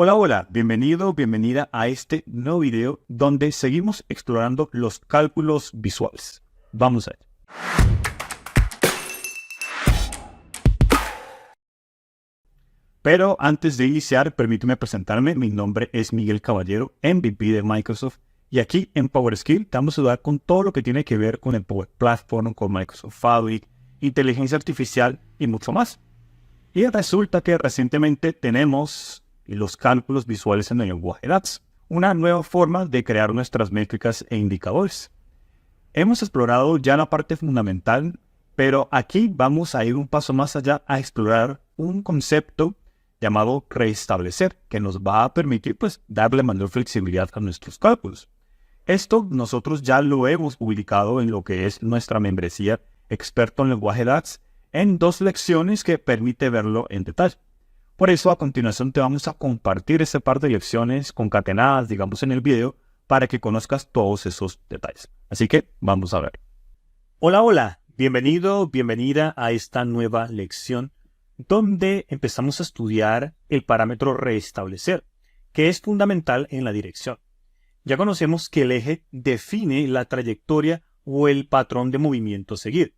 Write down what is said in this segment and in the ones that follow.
Hola, hola, bienvenido, bienvenida a este nuevo video donde seguimos explorando los cálculos visuales. Vamos a ello. Pero antes de iniciar, permíteme presentarme. Mi nombre es Miguel Caballero, MVP de Microsoft. Y aquí en PowerSkill te vamos a ayudar con todo lo que tiene que ver con el Power Platform, con Microsoft Fabric, inteligencia artificial y mucho más. Y resulta que recientemente tenemos los cálculos visuales en el lenguaje DAX, una nueva forma de crear nuestras métricas e indicadores. Hemos explorado ya la parte fundamental, pero aquí vamos a ir un paso más allá a explorar un concepto llamado reestablecer, que nos va a permitir darle mayor flexibilidad a nuestros cálculos. Esto nosotros ya lo hemos publicado en lo que es nuestra membresía experto en lenguaje DAX, en 2 lecciones que permite verlo en detalle. Por eso a continuación te vamos a compartir ese par de lecciones concatenadas, digamos, en el video, para que conozcas todos esos detalles. Así que vamos a ver. Hola, hola, bienvenido, bienvenida a esta nueva lección, donde empezamos a estudiar el parámetro reestablecer, que es fundamental en la dirección. Ya conocemos que el eje define la trayectoria o el patrón de movimiento a seguir.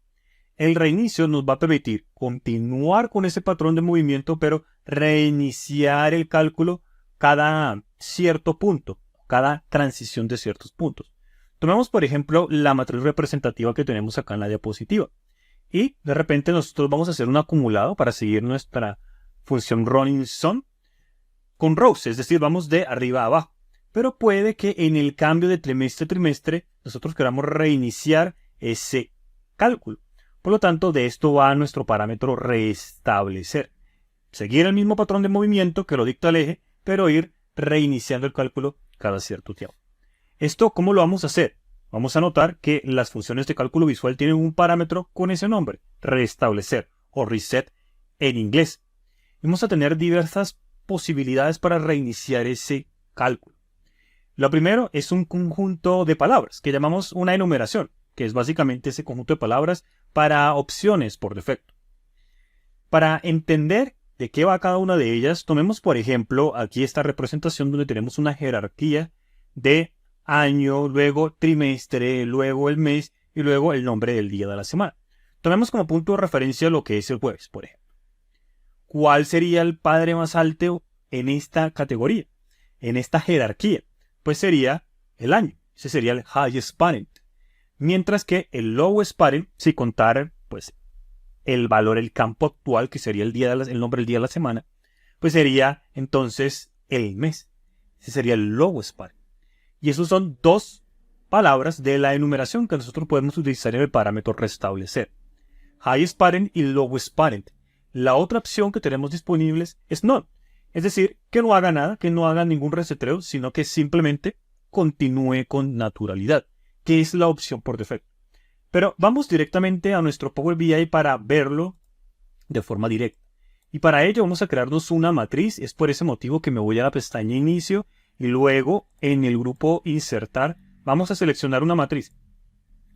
El reinicio nos va a permitir continuar con ese patrón de movimiento, pero reiniciar el cálculo cada cierto punto, cada transición de ciertos puntos. Tomemos, por ejemplo, la matriz representativa que tenemos acá en la diapositiva. Y de repente nosotros vamos a hacer un acumulado para seguir nuestra función running sum con rows, es decir, vamos de arriba a abajo. Pero puede que en el cambio de trimestre a trimestre nosotros queramos reiniciar ese cálculo. Por lo tanto, de esto va nuestro parámetro reestablecer. Seguir el mismo patrón de movimiento que lo dicta el eje, pero ir reiniciando el cálculo cada cierto tiempo. ¿Esto cómo lo vamos a hacer? Vamos a notar que las funciones de cálculo visual tienen un parámetro con ese nombre, reestablecer o reset en inglés. Vamos a tener diversas posibilidades para reiniciar ese cálculo. Lo primero es un conjunto de palabras que llamamos una enumeración, que es básicamente ese conjunto de palabras para opciones por defecto. Para entender de qué va cada una de ellas, tomemos por ejemplo aquí esta representación donde tenemos una jerarquía de año, luego trimestre, luego el mes y luego el nombre del día de la semana. Tomemos como punto de referencia lo que es el jueves, por ejemplo. ¿Cuál sería el padre más alto en esta categoría, en esta jerarquía? Pues sería el año. Ese sería el highest parent. Mientras que el lowest parent, si contar el valor, el campo actual, que sería el nombre del día de la semana, pues sería entonces el mes. Ese sería el lowest parent. Y esos son 2 palabras de la enumeración que nosotros podemos utilizar en el parámetro restablecer. Highest parent y lowest parent. La otra opción que tenemos disponibles es none. Es decir, que no haga nada, que no haga ningún resetreo, sino que simplemente continúe con naturalidad, que es la opción por defecto. Pero vamos directamente a nuestro Power BI para verlo de forma directa. Y para ello vamos a crearnos una matriz. Es por ese motivo que me voy a la pestaña Inicio y luego en el grupo Insertar vamos a seleccionar una matriz.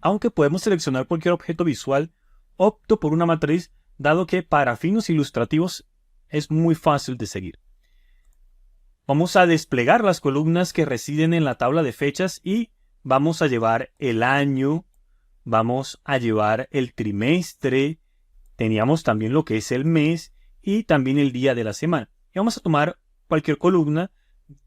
Aunque podemos seleccionar cualquier objeto visual, opto por una matriz dado que para fines ilustrativos es muy fácil de seguir. Vamos a desplegar las columnas que residen en la tabla de fechas y vamos a llevar el año, vamos a llevar el trimestre, teníamos también lo que es el mes y también el día de la semana. Y vamos a tomar cualquier columna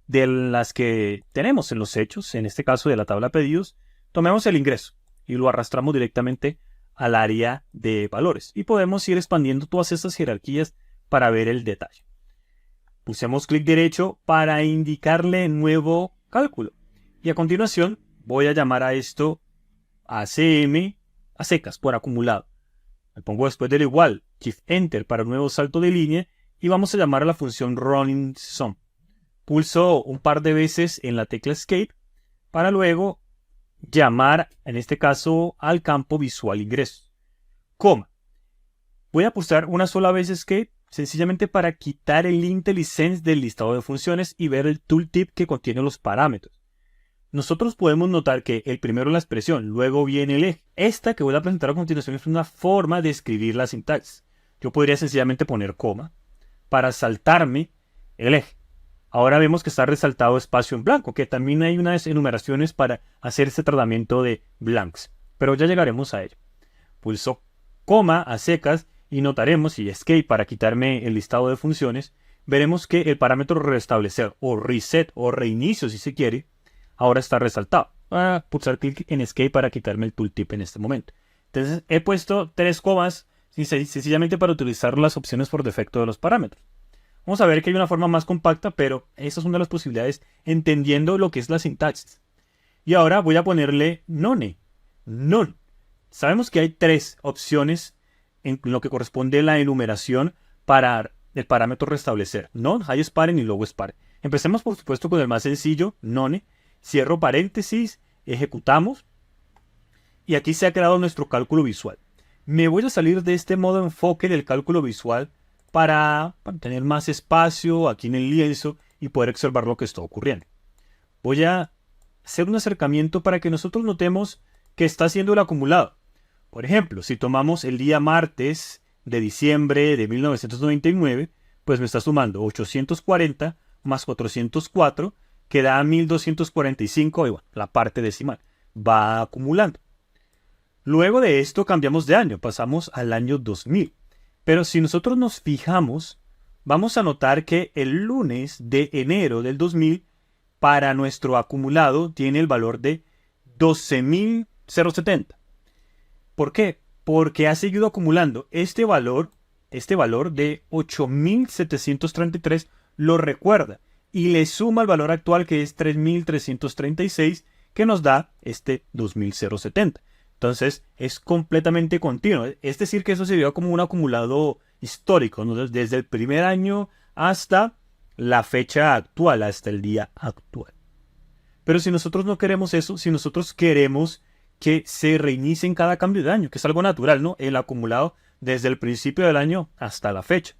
de las que tenemos en los hechos, en este caso de la tabla de pedidos, tomemos el ingreso y lo arrastramos directamente al área de valores. Y podemos ir expandiendo todas estas jerarquías para ver el detalle. Pulsemos clic derecho para indicarle nuevo cálculo. Y a continuación voy a llamar a esto ACM a secas por acumulado. Me pongo después del igual, Shift Enter para un nuevo salto de línea y vamos a llamar a la función running sum. Pulso un par de veces en la tecla Escape para luego llamar, en este caso, al campo visual ingresos. Coma. Voy a pulsar una sola vez Escape sencillamente para quitar el IntelliSense del listado de funciones y ver el tooltip que contiene los parámetros. Nosotros podemos notar que el primero es la expresión, luego viene el eje. Esta que voy a presentar a continuación es una forma de escribir la sintaxis. Yo podría sencillamente poner coma para saltarme el eje. Ahora vemos que está resaltado espacio en blanco, que también hay unas enumeraciones para hacer este tratamiento de blanks, pero ya llegaremos a ello. Pulso coma a secas y notaremos, y escape para quitarme el listado de funciones, veremos que el parámetro restablecer o reset o reinicio si se quiere, ahora está resaltado. Voy a pulsar clic en escape para quitarme el tooltip en este momento. Entonces he puesto 3 comas sencillamente para utilizar las opciones por defecto de los parámetros. Vamos a ver que hay una forma más compacta, pero esa es una de las posibilidades entendiendo lo que es la sintaxis. Y ahora voy a ponerle none. Sabemos que hay 3 opciones en lo que corresponde a la enumeración para el parámetro restablecer. None, highest parent y lowest parent. Empecemos por supuesto con el más sencillo, none. Cierro paréntesis, ejecutamos. Y aquí se ha creado nuestro cálculo visual. Me voy a salir de este modo enfoque del cálculo visual para tener más espacio aquí en el lienzo y poder observar lo que está ocurriendo. Voy a hacer un acercamiento para que nosotros notemos que está haciendo el acumulado. Por ejemplo, si tomamos el día martes de diciembre de 1999, pues me está sumando 840 más 404, que da 1245, y bueno, la parte decimal. Va acumulando. Luego de esto cambiamos de año, pasamos al año 2000. Pero si nosotros nos fijamos, vamos a notar que el lunes de enero del 2000 para nuestro acumulado tiene el valor de 12.070. ¿Por qué? Porque ha seguido acumulando este valor de 8.733 lo recuerda y le suma el valor actual que es 3.336 que nos da este 2.070. Entonces es completamente continuo. Es decir que eso se vio como un acumulado histórico, ¿no? Desde el primer año hasta la fecha actual, hasta el día actual. Pero si nosotros no queremos eso, si nosotros queremos que se reinicie en cada cambio de año, que es algo natural, ¿no? El acumulado desde el principio del año hasta la fecha.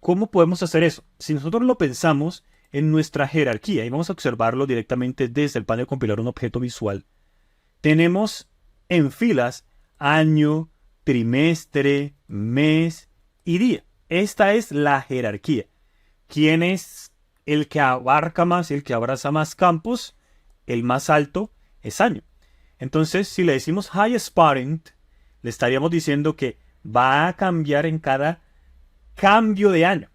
¿Cómo podemos hacer eso? Si nosotros lo pensamos en nuestra jerarquía, y vamos a observarlo directamente desde el panel compilar un objeto visual, tenemos en filas año, trimestre, mes y día. Esta es la jerarquía. ¿Quién es el que abarca más, el que abraza más campos? El más alto es año. Entonces, si le decimos highest parent, le estaríamos diciendo que va a cambiar en cada cambio de año.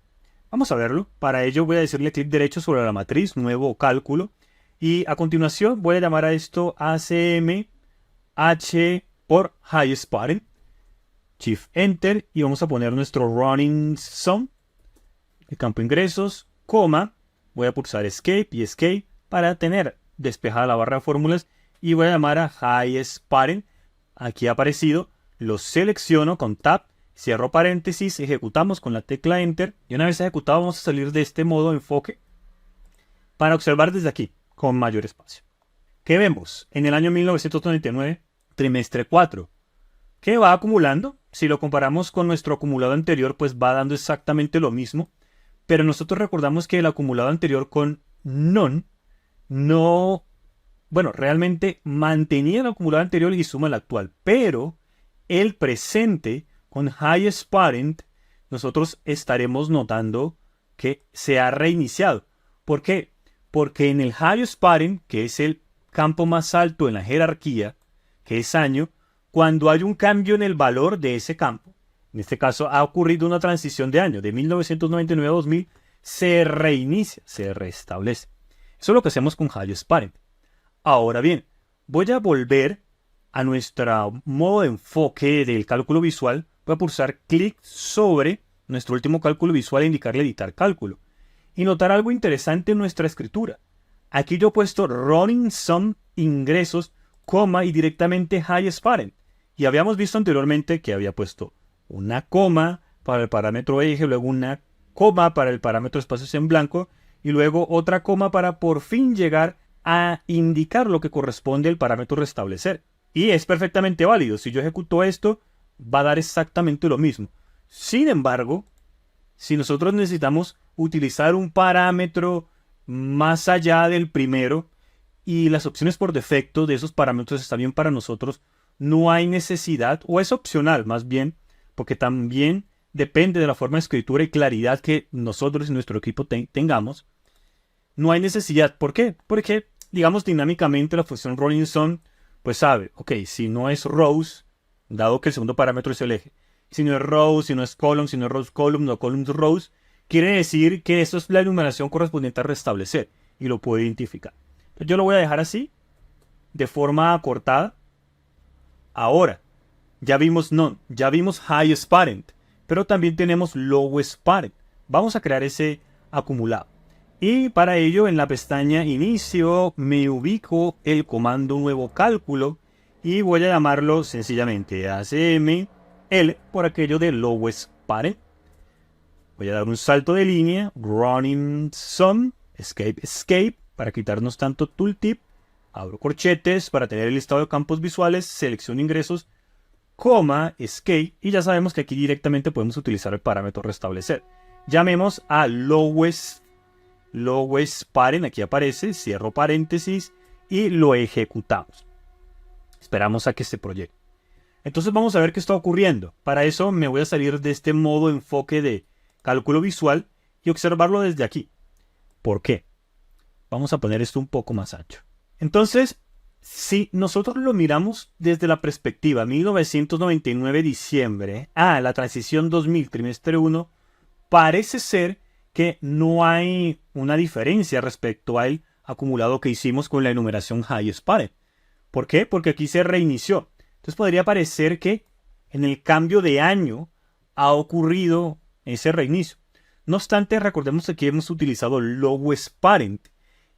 Vamos a verlo. Para ello voy a decirle clic derecho sobre la matriz, nuevo cálculo. Y a continuación voy a llamar a esto ACM H por highest parent. Shift Enter y vamos a poner nuestro running sum. El campo ingresos, coma. Voy a pulsar Escape y Escape para tener despejada la barra de fórmulas. Y voy a llamar a highest parent. Aquí ha aparecido. Lo selecciono con Tab. Cierro paréntesis. Ejecutamos con la tecla Enter. Y una vez ejecutado vamos a salir de este modo de enfoque para observar desde aquí con mayor espacio. ¿Qué vemos? En el año 1999, trimestre 4. ¿Qué va acumulando? Si lo comparamos con nuestro acumulado anterior, pues va dando exactamente lo mismo. Pero nosotros recordamos que el acumulado anterior con none realmente mantenía el acumulado anterior y suma el actual. Pero el presente con highest parent, nosotros estaremos notando que se ha reiniciado. ¿Por qué? Porque en el highest parent, que es el campo más alto en la jerarquía, que es año, cuando hay un cambio en el valor de ese campo, en este caso ha ocurrido una transición de año, de 1999 a 2000, se reinicia, se restablece. Eso es lo que hacemos con highest parent. Ahora bien, voy a volver a nuestro modo de enfoque del cálculo visual. Voy a pulsar clic sobre nuestro último cálculo visual e indicarle editar cálculo. Y notar algo interesante en nuestra escritura. Aquí yo he puesto running sum ingresos, coma y directamente highest parent. Y habíamos visto anteriormente que había puesto una coma para el parámetro eje, luego una coma para el parámetro espacios en blanco y luego otra coma para por fin llegar a indicar lo que corresponde al parámetro restablecer. Y es perfectamente válido. Si yo ejecuto esto, va a dar exactamente lo mismo. Sin embargo, si nosotros necesitamos utilizar un parámetro más allá del primero y las opciones por defecto de esos parámetros están bien para nosotros, no hay necesidad, o es opcional más bien, porque también depende de la forma de escritura y claridad que nosotros y nuestro equipo tengamos. no hay necesidad. ¿Por qué? Porque, digamos, dinámicamente la función rolling sum, pues sabe, ok, si no es rows, dado que el segundo parámetro es el eje, si no es rows, si no es column, si no es rows column, no columns rows, quiere decir que esto es la enumeración correspondiente a restablecer y lo puedo identificar. Entonces yo lo voy a dejar así, de forma acortada. Ahora, ya vimos none, ya vimos highest parent, pero también tenemos lowest parent. Vamos a crear ese acumulado. Y para ello, en la pestaña inicio, me ubico el comando nuevo cálculo y voy a llamarlo sencillamente ACML por aquello de lowest parent. Voy a dar un salto de línea, running sum, escape, para quitarnos tanto tooltip. Abro corchetes para tener el listado de campos visuales, selecciono ingresos, coma, escape, y ya sabemos que aquí directamente podemos utilizar el parámetro restablecer. Llamemos a lowest parent, aquí aparece, cierro paréntesis y lo ejecutamos. Esperamos a que se proyecte. Entonces vamos a ver qué está ocurriendo. Para eso me voy a salir de este modo enfoque de cálculo visual y observarlo desde aquí. ¿Por qué? Vamos a poner esto un poco más ancho. Entonces, si nosotros lo miramos desde la perspectiva 1999 diciembre a la transición 2000 trimestre 1, parece ser que no hay una diferencia respecto al acumulado que hicimos con la enumeración highest parent. ¿Por qué? Porque aquí se reinició. Entonces podría parecer que en el cambio de año ha ocurrido ese reinicio. No obstante, recordemos que aquí hemos utilizado lowest parent.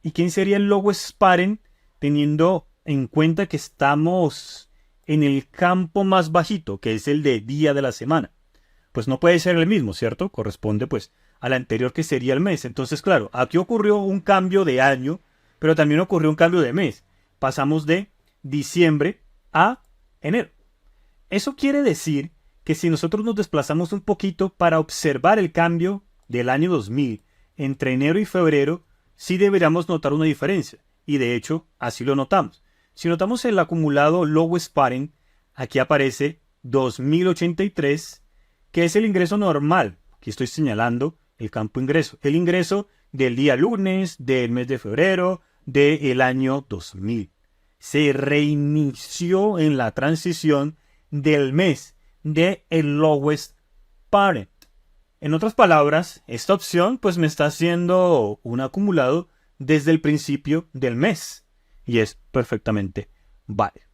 ¿Y quién sería el lowest parent? Teniendo en cuenta que estamos en el campo más bajito, que es el de día de la semana. Pues no puede ser el mismo, ¿cierto? Corresponde pues al anterior, que sería el mes. Entonces, claro, aquí ocurrió un cambio de año, pero también ocurrió un cambio de mes. Pasamos de diciembre a enero. Eso quiere decir que si nosotros nos desplazamos un poquito para observar el cambio del año 2000 entre enero y febrero, sí deberíamos notar una diferencia. Y de hecho, así lo notamos. Si notamos el acumulado lowest parent, aquí aparece 2083, que es el ingreso normal. Aquí estoy señalando el campo ingreso. El ingreso del día lunes, del mes de febrero, del año 2000. Se reinició en la transición del mes de el lowest parent. En otras palabras, esta opción pues me está haciendo un acumulado desde el principio del mes y es perfectamente válido.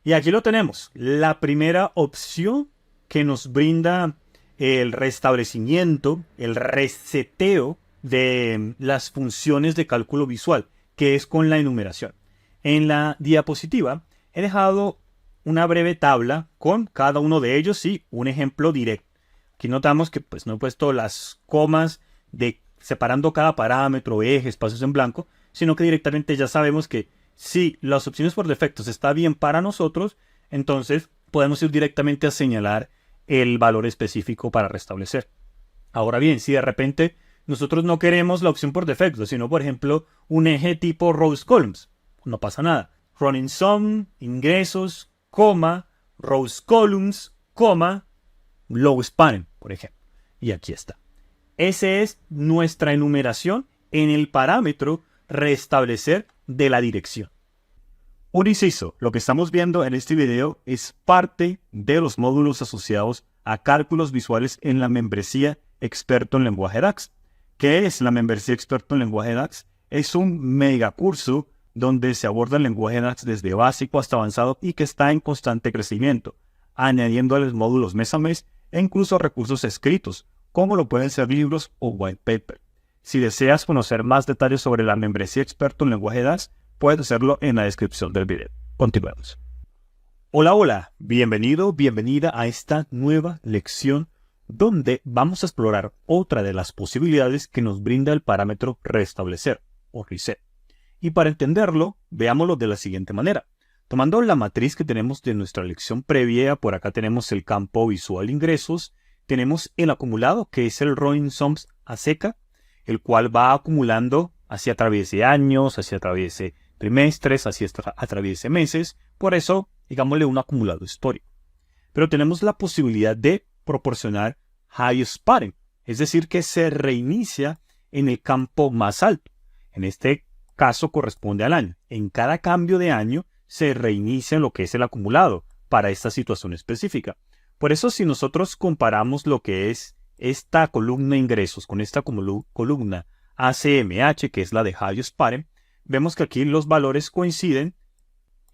Y aquí lo tenemos, la primera opción que nos brinda el restablecimiento, el reseteo de las funciones de cálculo visual, que es con la enumeración. En la diapositiva he dejado una breve tabla con cada uno de ellos y un ejemplo directo. Aquí notamos que pues no he puesto las comas de separando cada parámetro, eje, espacios en blanco, sino que directamente ya sabemos que si las opciones por defecto está bien para nosotros, entonces podemos ir directamente a señalar el valor específico para restablecer. Ahora bien, si de repente nosotros no queremos la opción por defecto, sino por ejemplo un eje tipo rows columns, no pasa nada. Running sum, ingresos, coma, rows columns, coma, lowest parent, por ejemplo. Y aquí está. Esa es nuestra enumeración en el parámetro restablecer de la dirección. Un inciso, lo que estamos viendo en este video es parte de los módulos asociados a cálculos visuales en la membresía experto en lenguaje DAX. ¿Qué es la membresía experto en lenguaje DAX? Es un mega curso donde se aborda el lenguaje DAX desde básico hasta avanzado y que está en constante crecimiento, añadiéndoles módulos mes a mes e incluso recursos escritos, como lo pueden ser libros o white paper. Si deseas conocer más detalles sobre la membresía experto en lenguaje DAX, puedes hacerlo en la descripción del video. Continuemos. Hola, bienvenido, bienvenida a esta nueva lección donde vamos a explorar otra de las posibilidades que nos brinda el parámetro restablecer o reset. Y para entenderlo, veámoslo de la siguiente manera. Tomando la matriz que tenemos de nuestra lección previa, por acá tenemos el campo visual ingresos, tenemos el acumulado que es el running sums a seca, el cual va acumulando hacia a través de años, hacia a través de trimestres, hacia a través de meses, por eso digámosle un acumulado histórico. Pero tenemos la posibilidad de proporcionar highest parent, es decir que se reinicia en el campo más alto. En este caso corresponde al año. En cada cambio de año se reinicia lo que es el acumulado para esta situación específica. Por eso, si nosotros comparamos lo que es esta columna ingresos con esta columna ACMH, que es la de Highest Parent, vemos que aquí los valores coinciden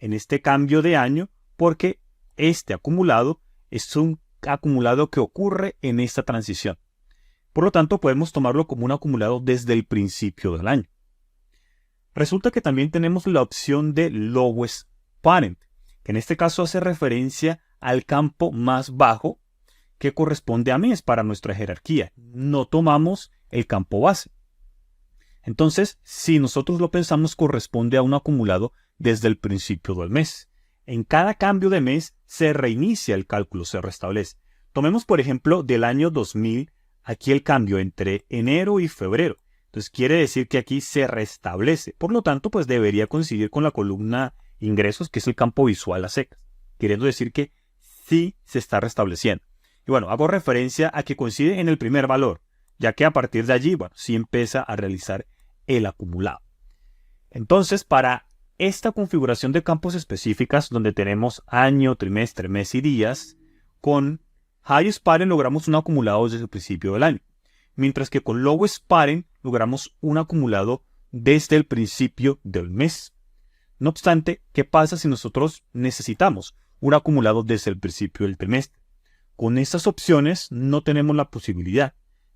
en este cambio de año porque este acumulado es un acumulado que ocurre en esta transición. Por lo tanto, podemos tomarlo como un acumulado desde el principio del año. Resulta que también tenemos la opción de Lowest Parent, que en este caso hace referencia al campo más bajo que corresponde a mes para nuestra jerarquía. No tomamos el campo base. Entonces, si nosotros lo pensamos, corresponde a un acumulado desde el principio del mes. En cada cambio de mes se reinicia el cálculo, se restablece. Tomemos, por ejemplo, del año 2000, aquí el cambio entre enero y febrero. Entonces quiere decir que aquí se restablece. Por lo tanto, pues debería coincidir con la columna ingresos, que es el campo visual a secas. Queriendo decir que sí se está restableciendo. Y bueno, hago referencia a que coincide en el primer valor, ya que a partir de allí, bueno, sí empieza a realizar el acumulado. Entonces, para esta configuración de campos específicas, donde tenemos año, trimestre, mes y días, con Highest Parent logramos un acumulado desde el principio del año, mientras que con Lowest Parent logramos un acumulado desde el principio del mes. No obstante, ¿qué pasa si nosotros necesitamos un acumulado desde el principio del trimestre? Con estas opciones no tenemos la posibilidad,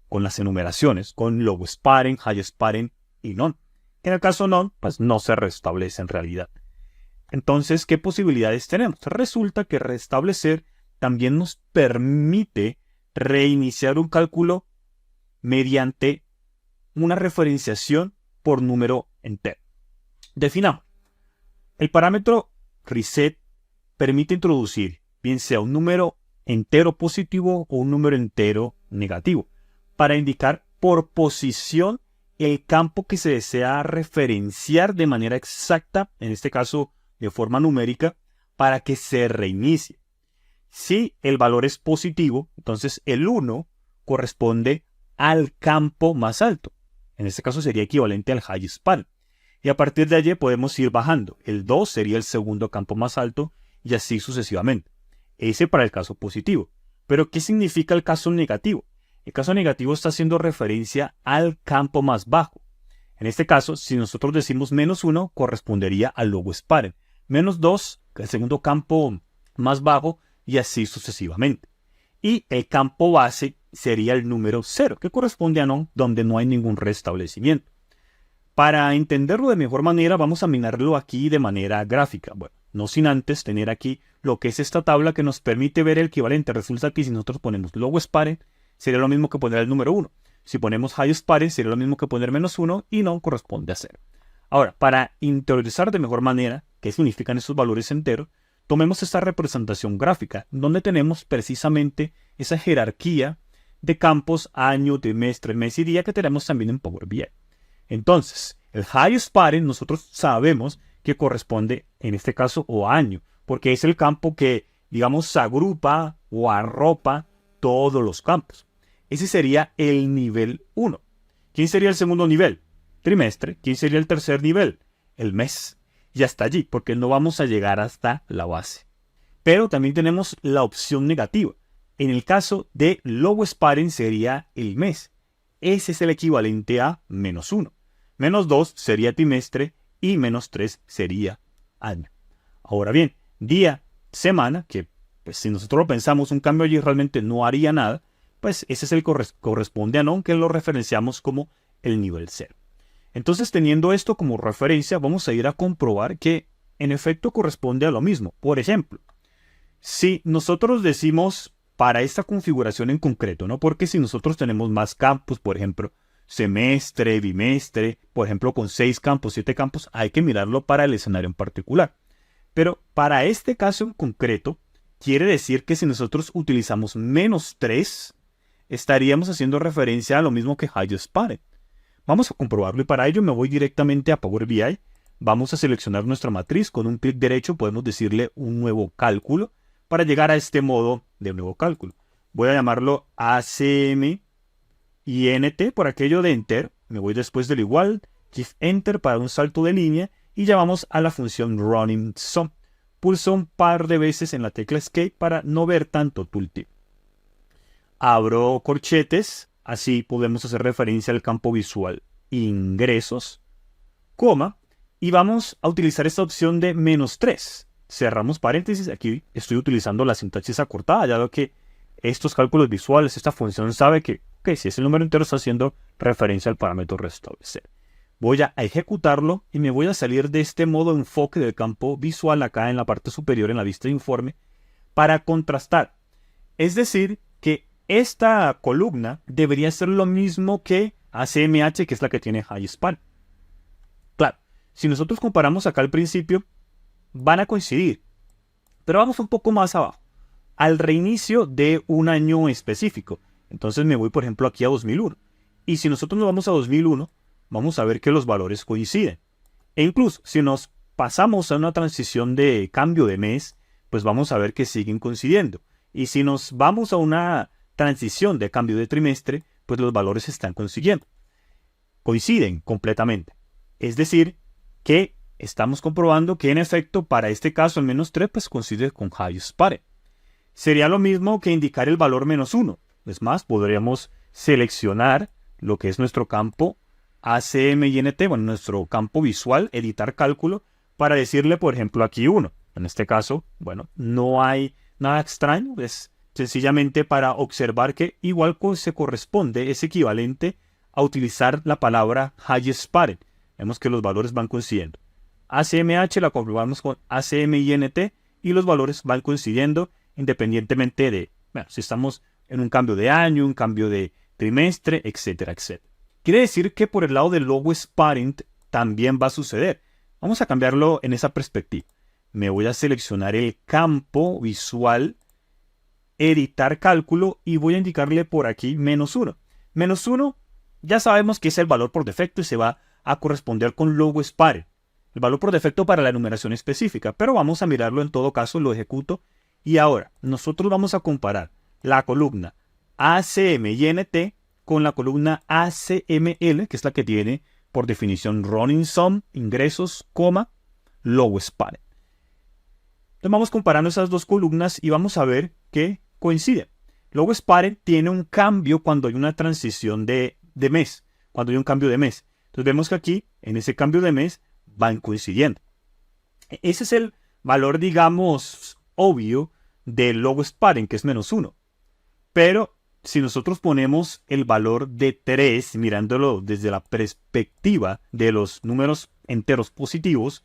con las enumeraciones, con Lowest Parent, Highest Parent y None. En el caso None, pues no se restablece en realidad. Entonces, ¿qué posibilidades tenemos? Resulta que restablecer también nos permite reiniciar un cálculo mediante una referenciación por número entero. Definamos. El parámetro reset permite introducir bien sea un número entero positivo o un número entero negativo para indicar por posición el campo que se desea referenciar de manera exacta, en este caso de forma numérica, para que se reinicie. Si el valor es positivo, entonces el 1 corresponde al campo más alto. En este caso sería equivalente al Highest Parent. Y a partir de allí podemos ir bajando. El 2 sería el segundo campo más alto y así sucesivamente. Ese para el caso positivo. Pero ¿qué significa el caso negativo? El caso negativo está haciendo referencia al campo más bajo. En este caso, si nosotros decimos menos 1, correspondería al Lowest Parent. Menos 2, el segundo campo más bajo, y así sucesivamente. Y el campo base sería el número 0, que corresponde a None, donde no hay ningún restablecimiento. Para entenderlo de mejor manera, vamos a mirarlo aquí de manera gráfica. Bueno, no sin antes tener aquí lo que es esta tabla que nos permite ver el equivalente. Resulta que si nosotros ponemos Lowest Parent, sería lo mismo que poner el número 1. Si ponemos Highest Parent, sería lo mismo que poner menos 1 y None corresponde a 0. Ahora, para interiorizar de mejor manera qué significan esos valores enteros, tomemos esta representación gráfica, donde tenemos precisamente esa jerarquía de campos año, trimestre, mes y día que tenemos también en Power BI. Entonces, el Highest Parent nosotros sabemos que corresponde en este caso o año, porque es el campo que, digamos, agrupa o arropa todos los campos. Ese sería el nivel 1. ¿Quién sería el segundo nivel? Trimestre. ¿Quién sería el tercer nivel? El mes. Y hasta allí, porque no vamos a llegar hasta la base. Pero también tenemos la opción negativa. En el caso de Lowest Parent sería el mes. Ese es el equivalente a menos 1. Menos 2 sería trimestre y menos 3 sería año. Ahora bien, día, semana, que pues, si nosotros lo pensamos, un cambio allí realmente no haría nada, pues ese es el corresponde a None, que lo referenciamos como el nivel 0. Entonces, teniendo esto como referencia, vamos a ir a comprobar que en efecto corresponde a lo mismo. Por ejemplo, si nosotros decimos para esta configuración en concreto, ¿no? Porque si nosotros tenemos más campos, por ejemplo, semestre, bimestre, por ejemplo, con 6 campos, 7 campos, hay que mirarlo para el escenario en particular. Pero para este caso en concreto, quiere decir que si nosotros utilizamos menos 3, estaríamos haciendo referencia a lo mismo que Highest Parent. Vamos a comprobarlo y para ello me voy directamente a Power BI. Vamos a seleccionar nuestra matriz. Con un clic derecho podemos decirle un nuevo cálculo para llegar a este modo de nuevo cálculo. Voy a llamarlo ACM INT por aquello de Enter. Me voy después del igual Shift Enter para un salto de línea y ya vamos a la función Running Sum. Pulso un par de veces en la tecla Escape para no ver tanto tooltip. Abro corchetes, así podemos hacer referencia al campo visual ingresos, coma, y vamos a utilizar esta opción de -3. Cerramos paréntesis, aquí estoy utilizando la sintaxis acortada, ya que estos cálculos visuales, esta función sabe que si es el número entero está haciendo referencia al parámetro restablecer. Voy a ejecutarlo y me voy a salir de este modo enfoque del campo visual acá en la parte superior en la vista de informe para contrastar. Es decir, que esta columna debería ser lo mismo que ACMH, que es la que tiene High Span. Claro, si nosotros comparamos acá al principio, van a coincidir. Pero vamos un poco más abajo, al reinicio de un año específico. Entonces me voy, por ejemplo, aquí a 2001. Y si nosotros nos vamos a 2001, vamos a ver que los valores coinciden. E incluso si nos pasamos a una transición de cambio de mes, pues vamos a ver que siguen coincidiendo. Y si nos vamos a una transición de cambio de trimestre, pues los valores están coincidiendo. Coinciden completamente. Es decir, que estamos comprobando que en efecto para este caso el -3 pues coincide con highest pattern. Sería lo mismo que indicar el valor -1. Es más, podríamos seleccionar lo que es nuestro campo ACMINT, bueno, nuestro campo visual, editar cálculo, para decirle, por ejemplo, aquí 1. En este caso, bueno, no hay nada extraño, es sencillamente para observar que igual se corresponde, es equivalente a utilizar la palabra highest pattern. Vemos que los valores van coincidiendo. ACMH la comprobamos con ACMINT y los valores van coincidiendo independientemente de, bueno, si estamos en un cambio de año, un cambio de trimestre, etcétera, etcétera. Quiere decir que por el lado del lowest parent también va a suceder. Vamos a cambiarlo en esa perspectiva. Me voy a seleccionar el campo visual, editar cálculo y voy a indicarle por aquí -1. -1 ya sabemos que es el valor por defecto y se va a corresponder con lowest parent. El valor por defecto para la enumeración específica, pero vamos a mirarlo en todo caso, lo ejecuto. Y ahora, nosotros vamos a comparar la columna ACMINT con la columna ACML, que es la que tiene por definición Running Sum, ingresos, coma, lowest parent. Entonces vamos comparando esas dos columnas y vamos a ver que coinciden. Lowest parent tiene un cambio cuando hay una transición de mes, cuando hay un cambio de mes. Entonces vemos que aquí, en ese cambio de mes, van coincidiendo. Ese es el valor, digamos, obvio del lowest parent, que es -1. Pero si nosotros ponemos el valor de 3, mirándolo desde la perspectiva de los números enteros positivos,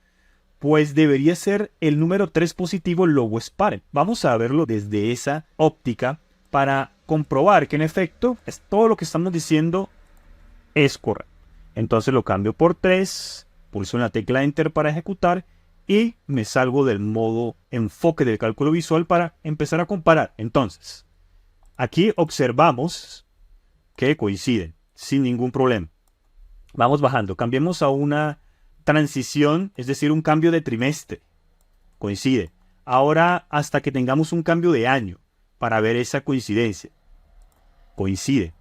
pues debería ser el número 3 positivo lowest parent. Vamos a verlo desde esa óptica para comprobar que en efecto todo lo que estamos diciendo es correcto. Entonces lo cambio por 3, pulso en la tecla Enter para ejecutar y me salgo del modo enfoque del cálculo visual para empezar a comparar. Entonces, aquí observamos que coinciden sin ningún problema. Vamos bajando, cambiemos a una transición, es decir, un cambio de trimestre. Coincide. Ahora hasta que tengamos un cambio de año para ver esa coincidencia. Coincide.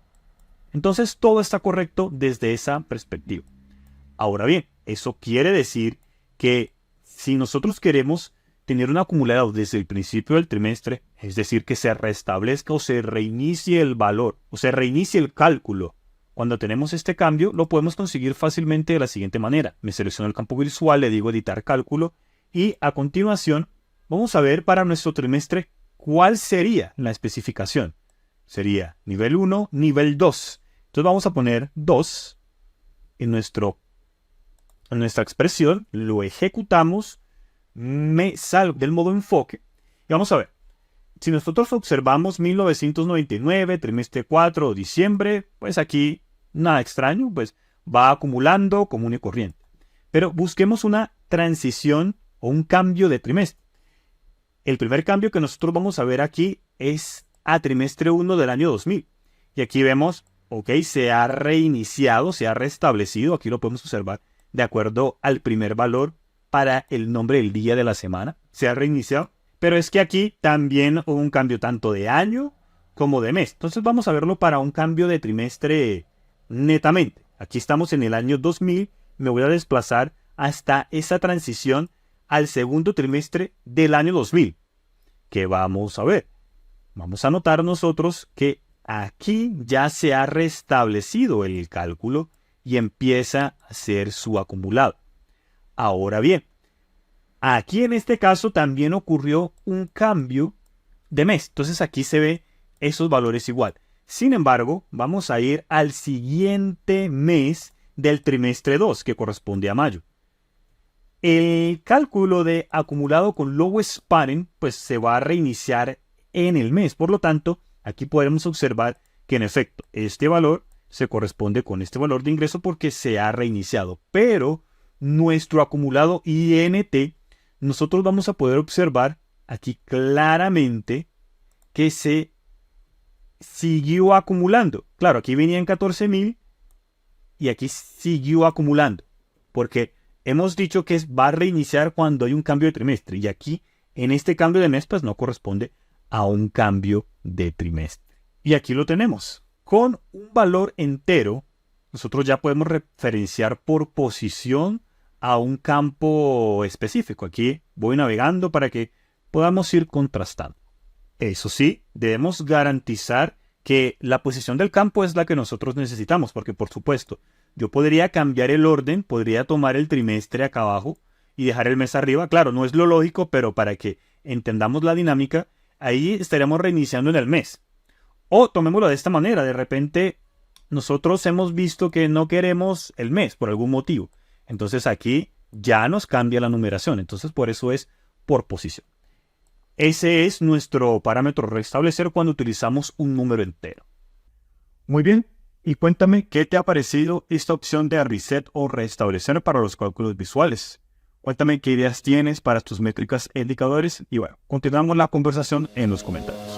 Entonces todo está correcto desde esa perspectiva. Ahora bien, eso quiere decir que si nosotros queremos tener un acumulado desde el principio del trimestre, es decir, que se restablezca o se reinicie el valor, o se reinicie el cálculo, cuando tenemos este cambio, lo podemos conseguir fácilmente de la siguiente manera. Me selecciono el campo visual, le digo editar cálculo y a continuación vamos a ver para nuestro trimestre cuál sería la especificación. Sería nivel 1, nivel 2. Entonces vamos a poner 2 en nuestra expresión, lo ejecutamos, me salgo del modo enfoque y vamos a ver. Si nosotros observamos 1999, trimestre 4, diciembre, pues aquí nada extraño, pues va acumulando común y corriente. Pero busquemos una transición o un cambio de trimestre. El primer cambio que nosotros vamos a ver aquí es a trimestre 1 del año 2000. Y aquí vemos, ok, se ha reiniciado, se ha restablecido, aquí lo podemos observar, de acuerdo al primer valor para el nombre del día de la semana. Se ha reiniciado. Pero es que aquí también hubo un cambio tanto de año como de mes. Entonces vamos a verlo para un cambio de trimestre netamente. Aquí estamos en el año 2000 me voy a desplazar hasta esa transición al segundo trimestre del año 2000. ¿Qué vamos a ver? Vamos a notar nosotros que aquí ya se ha restablecido el cálculo y empieza a ser su acumulado. Ahora bien, aquí en este caso también ocurrió un cambio de mes. Entonces aquí se ve esos valores igual. Sin embargo, vamos a ir al siguiente mes del trimestre 2, que corresponde a mayo. El cálculo de acumulado con low spanning pues se va a reiniciar en el mes. Por lo tanto, aquí podemos observar que en efecto este valor se corresponde con este valor de ingreso porque se ha reiniciado. Pero nuestro acumulado INT, nosotros vamos a poder observar aquí claramente que se siguió acumulando. Claro, aquí venían 14.000 y aquí siguió acumulando. Porque hemos dicho que va a reiniciar cuando hay un cambio de trimestre. Y aquí, en este cambio de mes, pues no corresponde a un cambio de trimestre. Y aquí lo tenemos. Con un valor entero, nosotros ya podemos referenciar por posición a un campo específico. Aquí voy navegando para que podamos ir contrastando. Eso sí, debemos garantizar que la posición del campo es la que nosotros necesitamos, porque por supuesto, yo podría cambiar el orden, podría tomar el trimestre acá abajo y dejar el mes arriba. Claro, no es lo lógico, pero para que entendamos la dinámica, ahí estaríamos reiniciando en el mes. O tomémoslo de esta manera, de repente nosotros hemos visto que no queremos el mes por algún motivo. Entonces aquí ya nos cambia la numeración, entonces por eso es por posición. Ese es nuestro parámetro restablecer cuando utilizamos un número entero. Muy bien, y cuéntame qué te ha parecido esta opción de reset o restablecer para los cálculos visuales. Cuéntame qué ideas tienes para tus métricas e indicadores y bueno, continuamos la conversación en los comentarios.